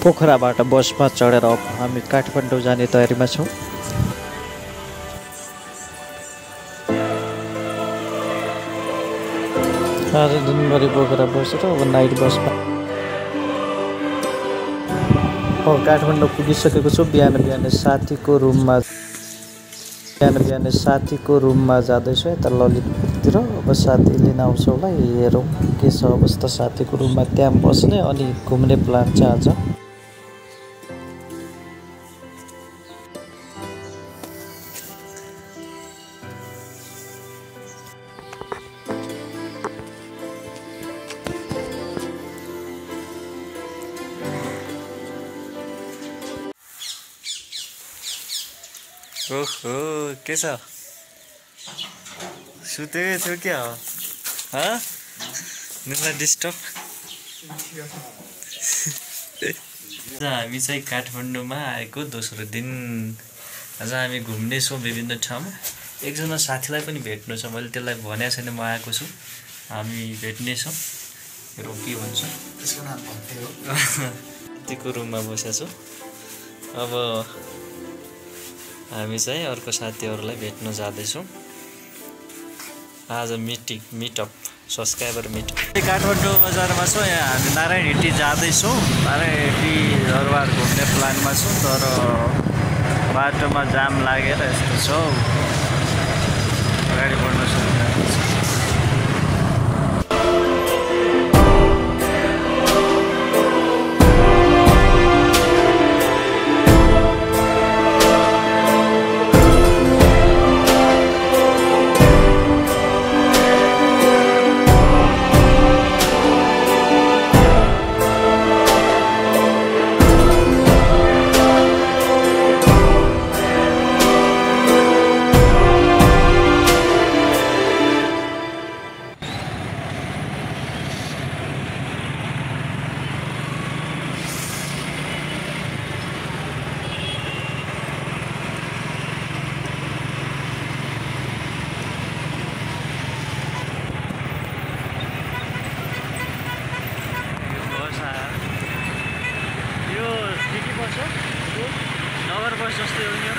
पोखराबाट बसमा चढेर अब हामी काठमाडौँ जाने तयारीमा छौँ। आज दिनभरि पोखरा बसेर अब नाइट बसमा काठमाडौँ पुगिसकेको छु। बिहान बिहानै साथीको रुममा जाँदैछु यता ललितपुरतिर। अब साथी लिन आउँछ होला, हेरौँ के छ अवस्था साथीको रुममा। त्यहाँ बस्ने अनि घुम्ने प्लान छ आज। ओहो के छ, सुतेकै थियो क्या हो? निलाई डिस्टर्ब। हामी चाहिँ काठमाडौँमा आएको दोस्रो दिन। आज हामी घुम्नेछौँ विभिन्न ठाउँमा। एकजना साथीलाई पनि भेट्नु छ, मैले त्यसलाई भनेको छैन म आएको छु। हामी भेट्नेछौँ, हेरौँ के हुन्छ। त्यसको नाम भन्थे हो। साथीको रुममा बसेको छु। अब हामी चाहिँ अर्को साथीहरूलाई भेट्न जाँदैछौँ। आज मिटअप सब्सक्राइबर मिटअप। काठमाडौँ बजारमा छौँ। यहाँ हामी नारायण हिटी जाँदैछौँ। नारायण हिटी दरबार घुम्ने प्लानमा छौँ, तर बाटोमा जाम लागेर यस्तो छ। अगाडि बढ्न सक्दैन। नगर बस जस्तै हो नि।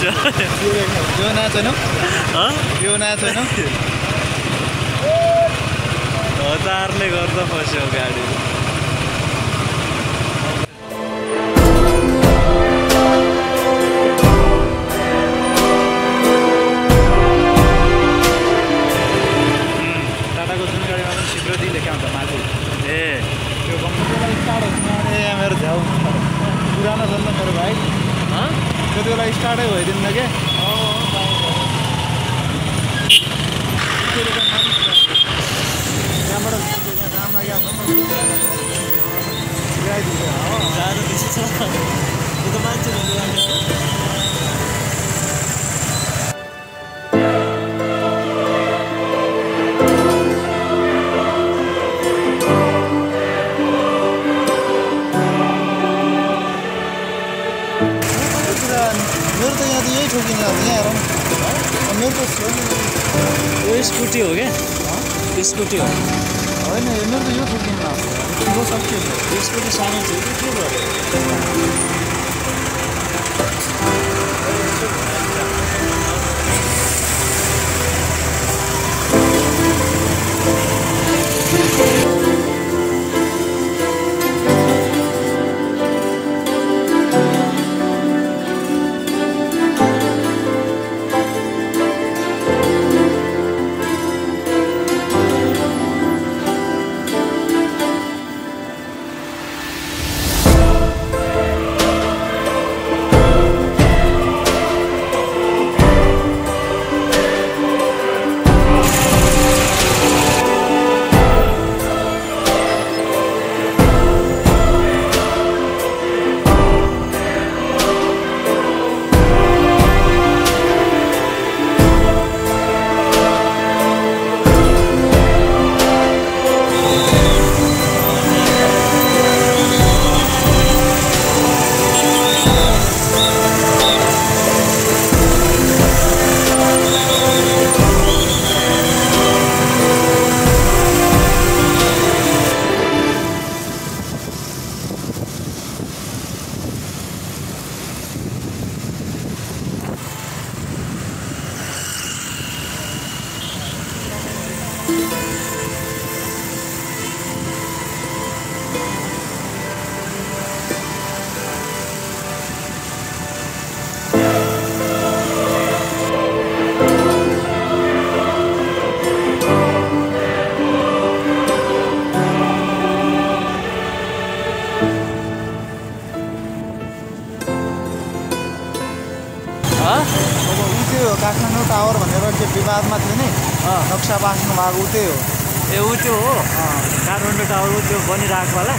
यो नाचेनौ? यो नाचेनौ? हतारले गर्दा फस्यो गाडी। टाटाको जुन गाडीमा पनि शीघ्रती लेख्या हुन्छ माथि। त्यो कम्प्युटरलाई स्टार्ट हुन्छ। मेरो झ्याउ पुरानो छ नि मेरो भाइ। त्यति बेला स्टार्टै भइदिन्न के। त्यहाँबाट काम लाग्यो जाडो बेसी छ, त्यो त मान्छे भन्नु लाग्यो। त यही ठोकिन यहाँ हेर न मेरो त छ नि यो स्कुटी हो क्या स्कुटी हो होइन मेरो त यो ठोकिन ठुलो सक्यो यो स्कुटी सानो थियो कि के भयो काठमाडौँ टावर भनेर के विवादमा थियो नि नक्सा बाँच्नु भएको उतै हो ए ऊ त्यो हो काठमाडौँ टावर ऊ त्यो बनिरहेको होला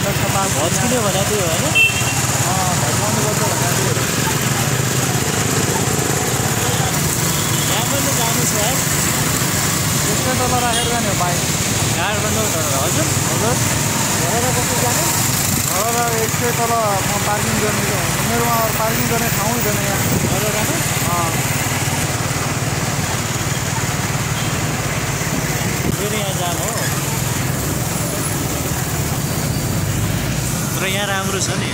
नक्सा बाँच भत्किने भनेको थियो होइन भत्काउनुपर्छ भनेको थियो काठमाडौँ जानु छ यार त्यसकै तल राखेर जाने हो बाइक काठमाडौँ हजुर हजुर भनेर कस्तो जाने र यसकै तल पार्किङ गर्ने मेरोमा पार्किङ गर्ने ठाउँ हुँदैन यहाँ गरेर जानु फेरि यहाँ जानु हो तर यहाँ राम्रो छ नि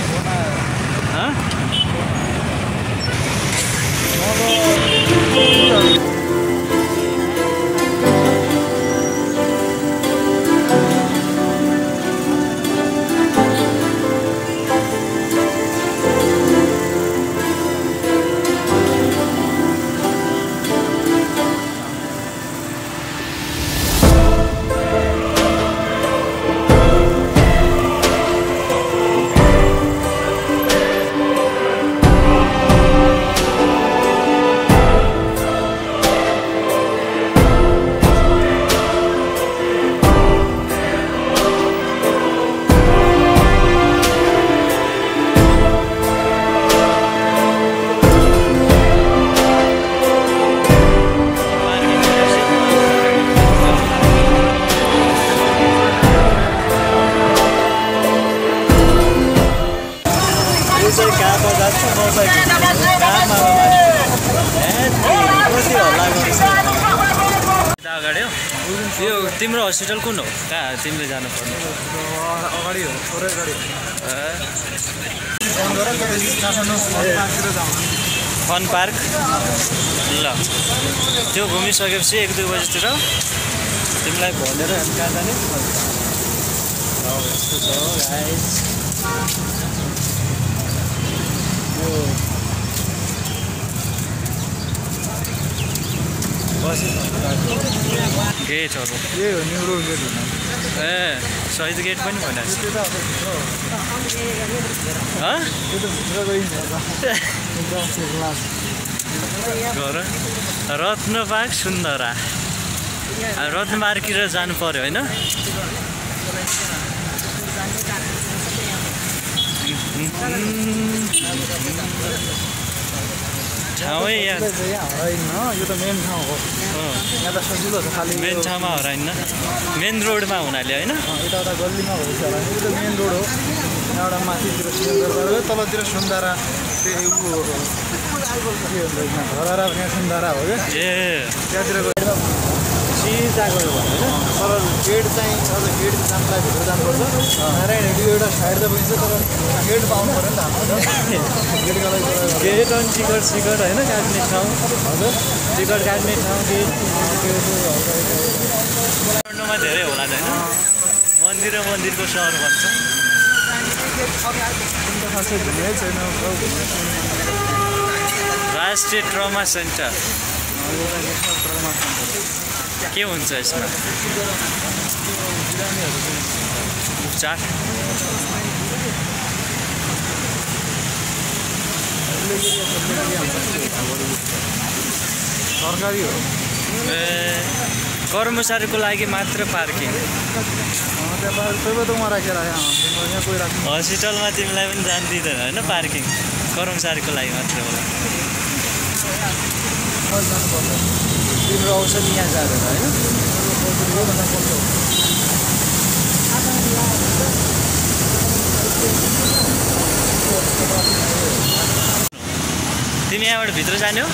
अगाडि हो यो तिम्रो हस्पिटल कुन हो कहाँ तिमीले जानुपर्ने अगाडि हो थोरै अगाडि फन पार्क ल त्यो घुमिसकेपछि 1-2 बजीतिर तिमीलाई भनेर कहाँ जाने यस्तो छ गाइस गेटहरू यही हो न्यु रोड गेट ए शहीद गेट पनि भनेको घर रत्नबाग सुन्दरा रत्नबागतिर जानु पर्यो होइन ठाउँै यहाँ यो त मेन ठाउँ हो यहाँ त सजिलो छ खालि मेन ठाउँमा हराइन मेन रोडमा हुनाले होइन यताउता गल्लीमा भइसक्यो होला यो त मेन रोड हो यहाँबाट माथितिर तलतिर सुन्दरा धरारा भन्ने सुन्दरा हो क्या ए त्यहाँतिर सिधा गयो भने होइन तर गेट चाहिँ अझ गेट जानुलाई भित्र जानुपर्छ नारायण हेडी एउटा साइड त बगिन्छ तर गेट पाउनु पऱ्यो नि त हाम्रो गेट गेट अनि टिकट सिकट होइन काट्ने ठाउँ हजुर टिकट काट्ने ठाउँ गेट काठमाडौँमा धेरै होला नि होइन मन्दिर र मन्दिरको सहर भन्छ खासै घुमेकै छैन राष्ट्रिय ट्रमा सेन्टर के हुन्छ यसमा उपचार सरकारी हो ए कर्मचारीको लागि मात्र पार्किङ तपाईँमा राखेर यहाँ कोही राख्नु हस्पिटलमा तिमीलाई पनि जान दिँदैन होइन पार्किङ कर्मचारीको लागि मात्र होला तिम्रो औषधि यहाँ जाँदैन होइन तिमी यहाँबाट भित्र जाने हो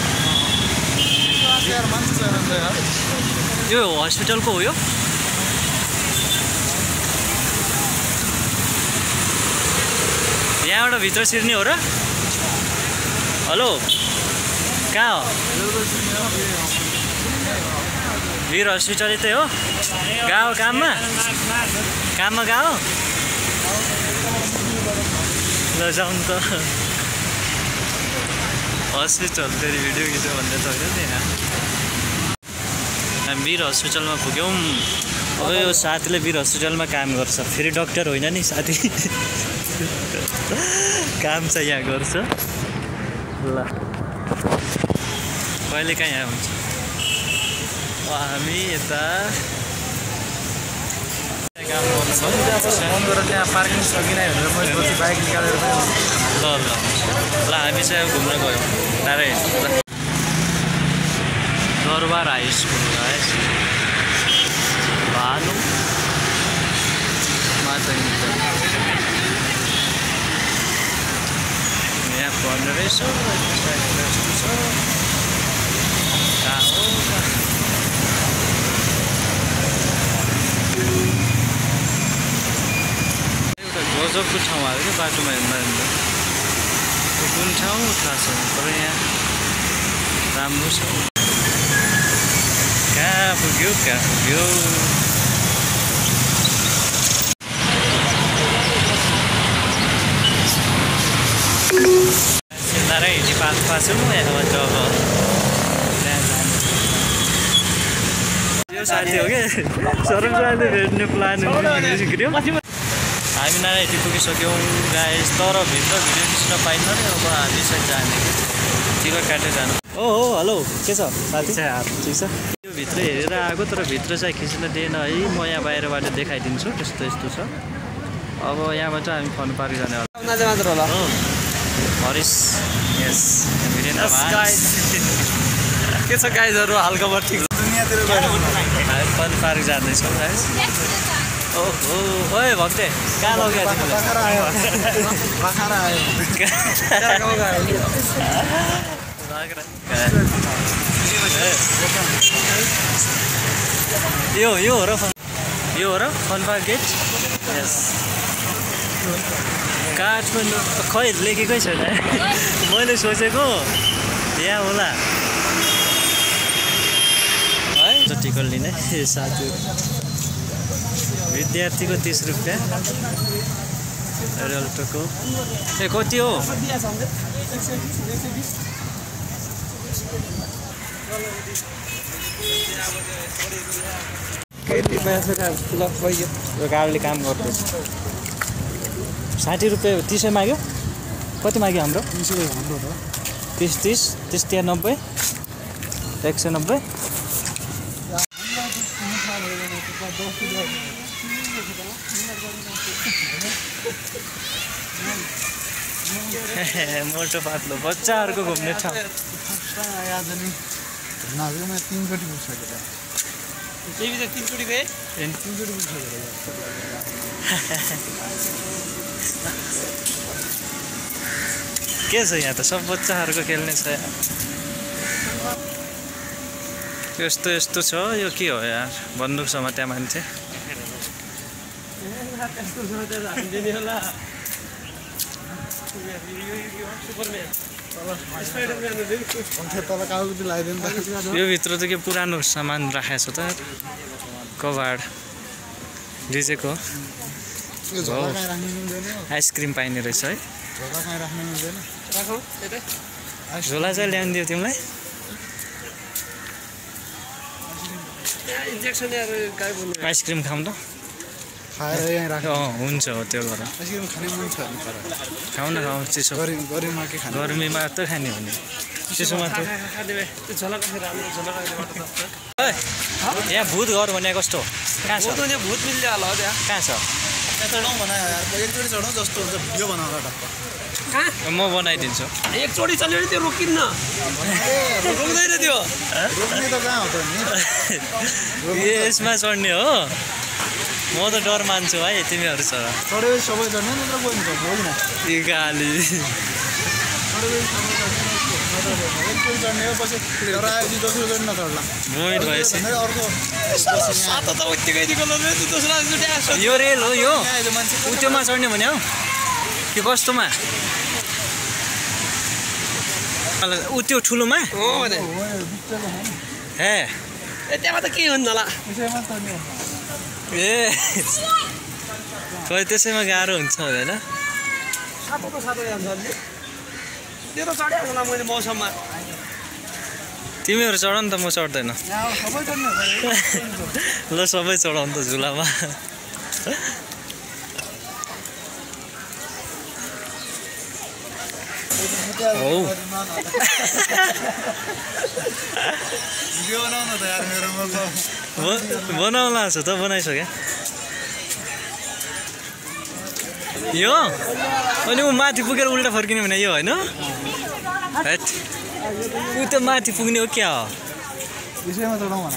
यो हस्पिटलको हो यो यहाँबाट भित्र छिर्ने हो र हेलो कहाँ हो वीर हस्पिटल यतै हो गएको काममा गएको ल जाउँ त हस्पिटल फेरि भिडियो खिच्यो भन्दै त होइन नि यहाँ हामी वीर हस्पिटलमा पुग्यौँ अब यो साथीले वीर हस्पिटलमा काम गर्छ फेरि डक्टर होइन नि साथी काम चाहिँ यहाँ गर्छ ल कहिले कहाँ यहाँ हुन्छ हामी यता काम गर्नु फोन गरेर त्यहाँ पार्किङ छ कि नै भनेर मैले पछि बाइक निकालेर ल हामी चाहिँ अब घुम्न गयौँ नारायण दरबार हाई स्कुल भानु यहाँ पढ्ने रहेछ एउटा गजबको ठाउँ आयो क्या बाटोमा हिँड्दा हिँड्दा कुन ठाउँ थाहा छैन तर यहाँ राम्रो छ कहाँ पुग्यो नारायण हिँडी पाएको छु म यहाँबाट अब यो साथी हो क्या सरम साथी भेट्ने प्लान निस्क्यो हामी नारायण हिँडी पुगिसक्यौँ गाइस तर भित्र भिडियो खिच्न पाइन्न नि अब हामी चाहिँ जाने टिकट काटेर जानु हो हेलो के छ साथी ठिक छ यो भित्र हेरेर आएको तर भित्र चाहिँ खिच्न दिएन है म यहाँ बाहिरबाट देखाइदिन्छु त्यस्तो यस्तो छ अब यहाँबाट हामी फन पार्क जाने होला हो हरिस यस के छ गाइजहरू हालखबर ठिक छ दुनियाँतिर हामी फन पार्क जाँदैछौँ गाइस ओहो ओए भक्ते कहाँ लग्यो यो हो र फन पार्क गेट यस काठमाडौँ खै लेखेकै छैन मैले सोचेको यहाँ होला है टिकट लिने साथी विद्यार्थीको 30 रुपियाँ रेल्टोको ए कति हो गाडीले काम गर्दैछ 60 रुपियाँ 30 माग्यो कति माग्यो हाम्रो 30 त्यहाँ 90 190 मोटो पातलो बच्चाहरूको घुम्ने ठाउँ के छ यहाँ त सब बच्चाहरूको खेल्ने छ यार यस्तो यस्तो छ यो के हो यार बन्दुक समात्या मान्छे यो भित्र त के पुरानो सामान राखेको छ त कबाड डिजेको आइसक्रिम पाइने रहेछ है झोला चाहिँ ल्याइदियो तिमीलाई आइसक्रिम खाऊँ त खाएर यहाँ राख हुन्छ हो त्यो गर आइसक्रिम खाने मन छ खाऊ न खाऊ चिसो गर्मीमा के खाने गर्मीमा त खाने हो नि चिसोमा त यहाँ भूत घर भने कस्तो कहाँ छ भूत मिल्यो होला हो त्यहाँ कहाँ छ चढाउँ भन यार एकचोटि चढाउँ जस्तो हुन्छ भिडियो बनाउँदा टक्क म बनाइदिन्छु एकचोटि चल्यो भने त्यो रोकिन्न रोक्दैन त्यो रोक्ने त कहाँ हो त नि यसमा चढ्ने हो म त डर मान्छु है तिमीहरू छ चढ्यो सबै चढ्ने नत्र गयो नि होइन यी गाली एकचोटि चढ्ने हो पछि तर आएपछि दोस्रो चढ्न नचढ्ला मोहित भएपछि अर्को सात त उत्तिकै दोस्रो यो रेल हो यो मान्छे उत्योमा चढ्ने भने हौ कि कस्तोमा ऊ त्यो ठुलोमा हो भने हे त्यहाँ त के हुन्छ होला ए खोइ त्यसैमा गाह्रो हुन्छ हुँदैन सातो त सातो जान्छ त्यो त चढिहाल्छ होला मैले मौसममा तिमीहरू चढ नि त म चढ्दैन सबै चढ्ने ल सबै चढाउँ त झुलामा भिडियो बनाउन त यार मेरोमा बनाउला छ त बनाइसक्यो यो अनि ऊ माथि पुगेर उल्टा फर्किने भने यो होइन ऊ त माथि पुग्ने हो क्या हो यसैमा चढाउँ भन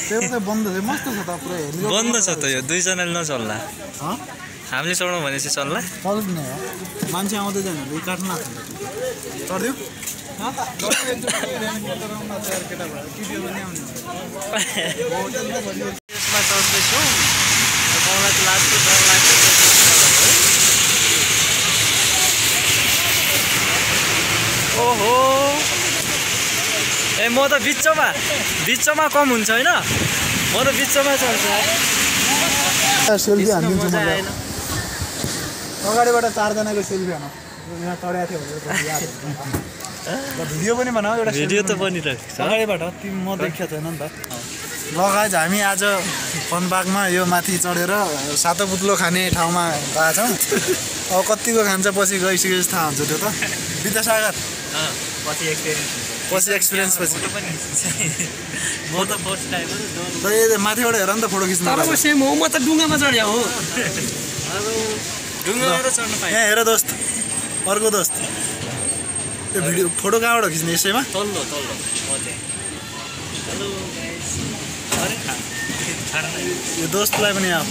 त्यो त बन्द छ मस्तो छ त पुरै बन्द छ त यो दुईजनाले नचल्ला हामीले चढाउँ भनेपछि चल्ला चल्ने हो मान्छे आउँदै जाने यो काट्न चढ्दियो यसमा चढ्दैछौँ मलाई त लाग्छ डर लाग्छ ओहो ए म त बिचमा कम हुन्छ होइन म त बिचमा चढ्छु सेल्फी हानिदिन्छु म अगाडिबाट चारजनाको सेल्फी हान यहाँ चढाएको थियो भिडियो पनि बनाऊ एउटा भिडियो त बनिरहेको छ अगाडिबाट तिमी म देखिएको छैन नि त लगाएछ हामी आज वनबागमा यो माथि चढेर सातो पुत्लो खाने ठाउँमा गएको छौँ अब कतिको खान्छ पछि गइसकेपछि थाहा हुन्छ त्यो त विद्यासागर पछि एक्सपिरियन्स पछि म त फर्स्ट टाइम माथिबाट हेर नि त फोटो खिच्नु तपाईँको सेम हो म त डुङ्गामा चढ्या हो ढुङ्गाबाट चढ्न पाएँ यहाँ हेर दोस्त अर्को दोस्त त्यो भिडियो फोटो कहाँबाट खिच्ने यसैमा तल्लो हेलो यो दोस्तलाई पनि आऊ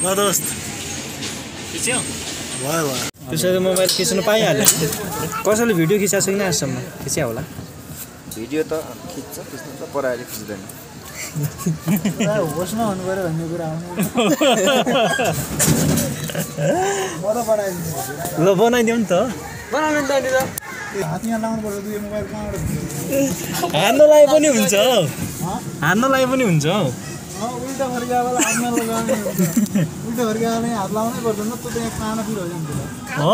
ल दोस्त खिच्यो भयो भयो त्यसरी मोबाइल खिच्नु पाइहाल्यो कसैले भिडियो खिचाएको छैन आजसम्म खिच्या होला भिडियो त खिच्छ खिच्नु त पर अहिले खिच्दैन होस् न हुनु पऱ्यो भन्ने कुरा आउनु म त बनाइदिन्छु ल बनाइदिउँ नि त बनाउनु नि त नि त हात यहाँ लाउनु पर्छ यो मोबाइल कहाँबाट हान्नलाई पनि हुन्छ हान्नलाई पनि हुन्छ उल्टा फर्किया बेला हात नलगाउने उल्टा फर्किया बेला हात लाउनै पर्दैन त त्यहाँ कान फिल हो जान्छ हो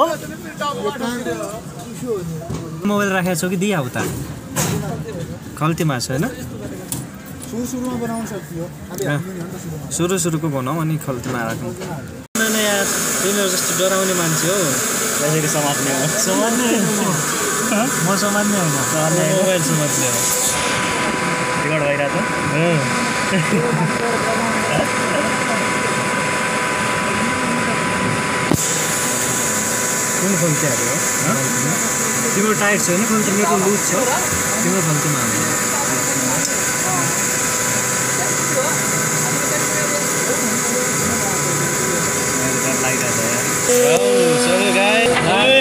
मोबाइल राखेको छौ कि दिइहाउ त खल्तीमा छ होइन सुरुमा बनाउनु सक्यो सुरुको बनाऊ अनि खल्तीमा राख्नु यार तिमीहरू जस्तो डराउने मान्छे हो त्यसरी समात्ने हो समात्ने म समात्ने होइन मोबाइल समात्ने हो रेकर्ड भइरहेको कुन खल्तीहरू हो तिम्रो टाइट छ होइन खल्ती मेरो लुज छ तिम्रो खल्तीमा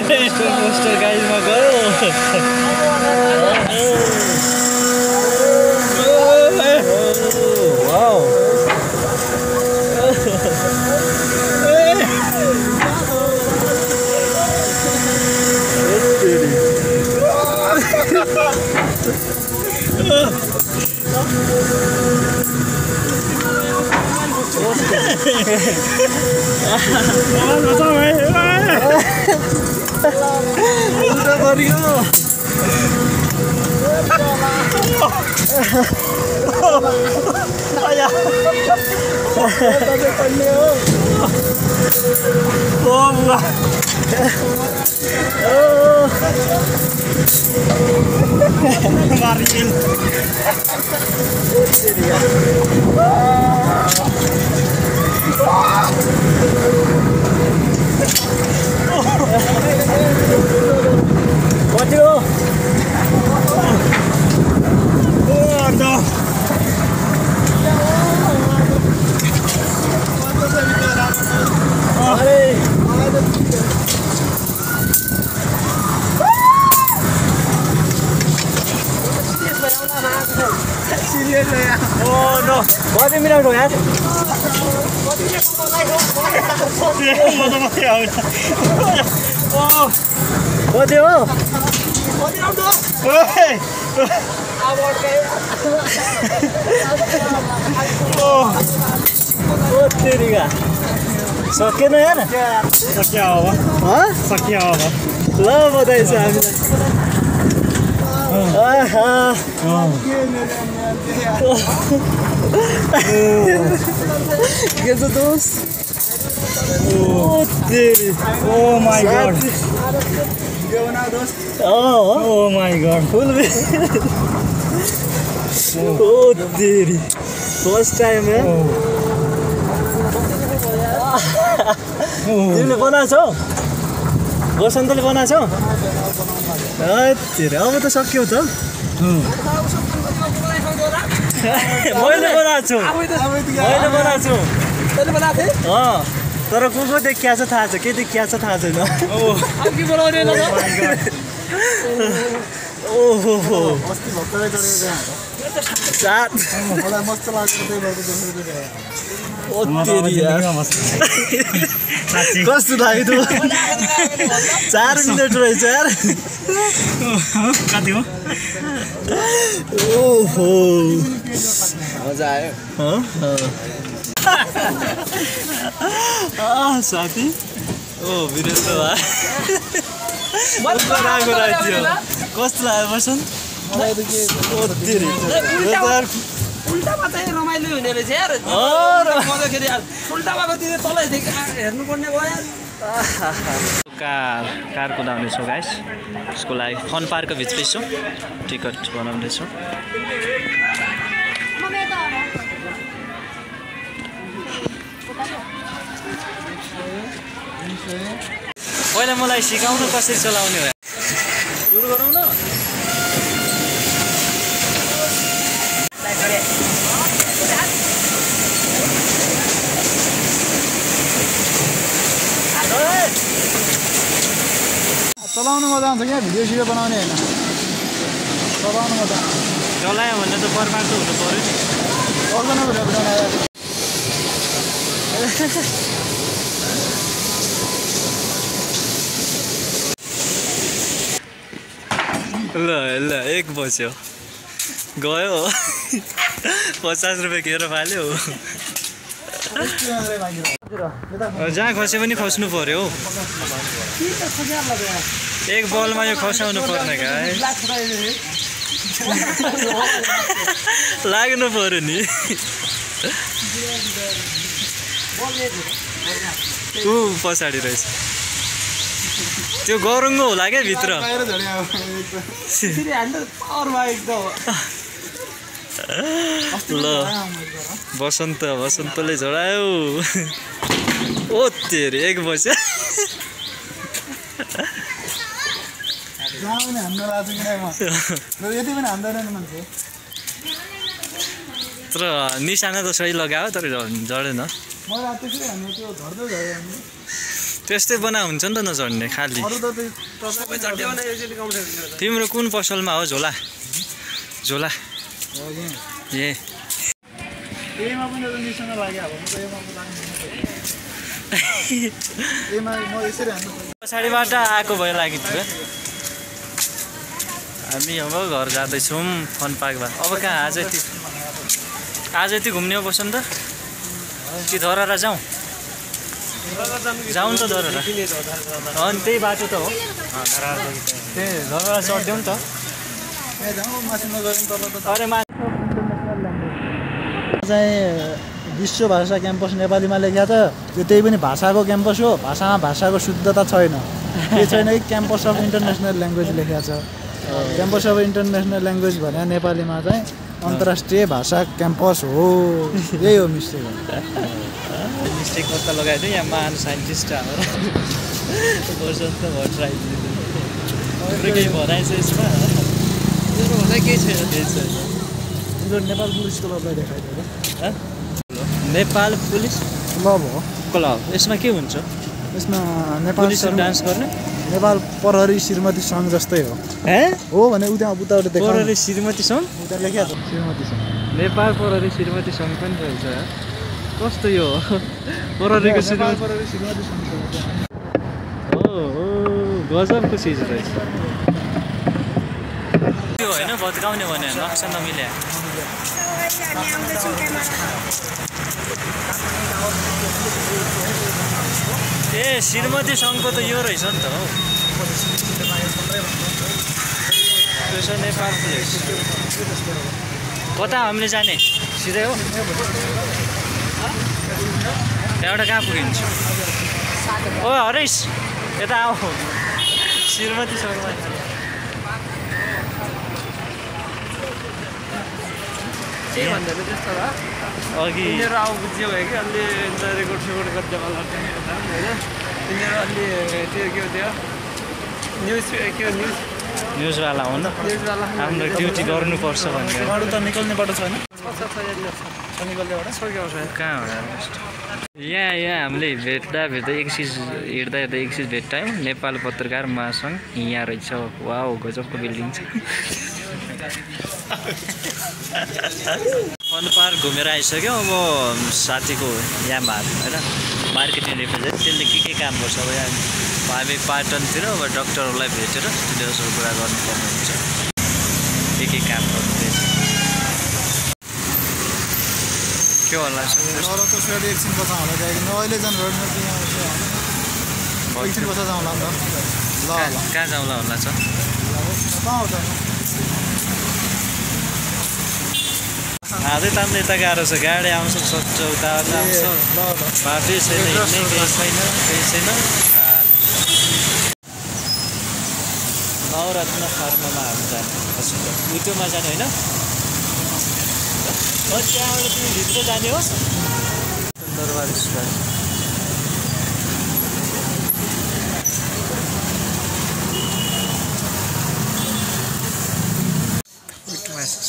पोस्टर गाइजमा गयो उल्टा गरियो कति मिनट हो यार कति हो सकेन यार सकिया अब सकिया अब ल बधाई छ के छ दोस्त Oh my god. Oh my god. Full Oh तेरी फर्स्ट टाइम है तिमीले बनाछौ वसन्तले बनाछौ तेरे अब त सक्यौ त मैले बनाछु तर को देखिया छ थाहा छ के देखिया छ थाहा छैन ओहो अस्ति भक्तले चढेको सात मलाई मस्त लाग्यो त्यही भएर ओ तेरी यार कस्तो लाग्यो 4 मिनेट रहेछ यार कति हो ओहो मजा आयो साथी ओ वीरेन्द्र कस्तो लाग्यो बसन्त उल्टामा चाहिँ रमाइलो हुने रहेछ यार मजाखेरि उल्टामा कति तल हेर्नुपर्ने भयो यार कार कुदाउनेछौँ गाइस उसको लागि फन पार्कको भित्रै छौँ टिकट बनाउँदैछौँ पहिला मलाई सिकाउनु कसरी चलाउने हो सुरु गरौँ न चलाउनु मजा आउँछ क्या भिडियो सिडियो बनाउने होइन चलाउनु मजा चलायो भने त बर्बाद त हुनु पर्यो नि अर्को भिडियो बनाएर ल 1 बज्यो गयो 50 रुपियाँ खेर फाल्यो जहाँ खसे पनि खस्नु पर्यो एक बलमा यो खसाउनु पर्ने गाइस लाग्नु पर्यो नि ऊ पछाडि रहेछ त्यो गरुङ्गो होला क्या भित्र ल बसन्तले झडायो ओ तेरे 1 बज्यो तर निशाना त सही लगायो तर झडेन त्यस्तै बना हुन्छ नि त नचढ्ने खाली अरू त सबै चड्यो भने यसरी काउन्टर हुन्छ तिम्रो कुन पसलमा हो झोला झोला ए एमा पनि त निसँग लाग्यो अब म त एमा पनि लाग्नु एमा म यसरी हान्नु पछाडिबाट आएको भए लागेको थियो हामी अब घर जाँदैछौँ फन पार्कमा अब कहाँ आज यति घुम्ने हो बसन्त कि धरहरा जाउँ जाउँ त धरहरा अनि त्यही बाटो त हो त्यही धरहरा चढ्यौँ नि त त्यहाँ जाउँ मासिनो गऱ्यौँ तल त अरे मा चाहिँ विश्व भाषा क्याम्पस नेपालीमा लेखेको छ त्यो त्यही पनि भाषाको क्याम्पस हो भाषामा भाषाको शुद्धता छैन त्यो छैन कि क्याम्पस अफ इन्टरनेसनल ल्याङ्ग्वेज लेखेको छ क्याम्पस अफ इन्टरनेसनल ल्याङ्ग्वेज भने नेपालीमा चाहिँ अन्तर्राष्ट्रिय भाषा क्याम्पस हो यही हो मिस्टेक मिस्टेक पत्ता लगाइदियो यहाँ महान साइन्टिस्ट हाम्रो बसन्त भट्टराई केही भनाइ छ यसमा भनाइ केही छैन केही छैन नेपाल पुलिस क्लबलाई देखाइदियो नेपाल पुलिस क्लब हो क्लब यसमा के हुन्छ यसमा नेपाल पुलिसहरू डान्स गर्ने नेपाल प्रहरी श्रीमती सङ्घ जस्तै हो हो भने उताबाट देखाउनु प्रहरी श्रीमती सङ्घ उता लेखेको छ श्रीमती सङ्घ नेपाल प्रहरी श्रीमती सङ्घ पनि रहेछ कस्तो यो प्रहरीको श्रीमती प्रहरी श्रीमती सङ्घ हो गजबको चिज रहेछ त्यो होइन भत्काउने भने नक्सा नमिल्या ए श्रीमती सङ्घको त यो रहेछ नि त हौ त्यसो नेपाल पुलिस कता हामीले जाने सिधै हो त्यहाँबाट कहाँ पुगिन्छ ओ हरेश यता आऊ श्रीमती सङ्घमा के भन्दैन त्यस्तो र अघि यिनीहरू अब बुझ्यो भयो कि अलि रेकर्ड सेकर्ड गर्दै होला होइन यिनीहरू अलि त्यो के हो त्यो न्युज के हो न्युजवाला हो न न्युजवाला हाम्रो ड्युटी गर्नुपर्छ भनेर बाटो त निकल्ने बाटो छैन कहाँ हो यहाँ हामीले भेट्दा एक चिज हिँड्दा एक चिज भेट्टायौँ नेपाल पत्रकार महासङ्घ यहाँ रहेछ वा हो गजबको बिल्डिङ छ फन पार्क घुमेर आइसक्यो अब साथीको यहाँ भात होइन मार्केटिङ रिप्रेजेन्ट त्यसले के काम गर्छ अब यहाँ हामी पाटनतिर अब डक्टरहरूलाई भेटेर तिनीहरूसँग कुरा गर्नुपर्ने हुन्छ के काम गर्नुहुँदैछ के होला तर त फेरि एकछिन पछि होला त्यहाँदेखि अहिले जानु रोडमा एकछिन पछि जाउँला नि त ल ल कहाँ जाउँला होला छ कहाँ आउँछ हातै तान्दै यता गाह्रो छ गाडी आउँछ सक्छ उता आउँछ बाटै छैन हिँड्ने केही छैन नवरत्न फार्मामा हामी जाने हस्पिटल युट्युबमा जाने होइन त्यहाँबाट तिमी भित्र जाने हो दरबार स्क्वायर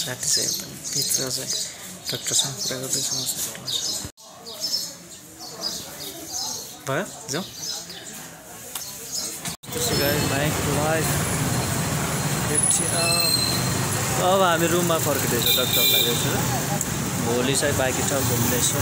साथी चाहिँ भित्र चाहिँ डक्टरसँग कुरा गर्दैछौँ भयो जाउँ अब हामी रुममा फर्किँदैछौँ डक्टरलाई भेटेर भोलि चाहिँ बाँकी ठाउँ घुम्नेछौँ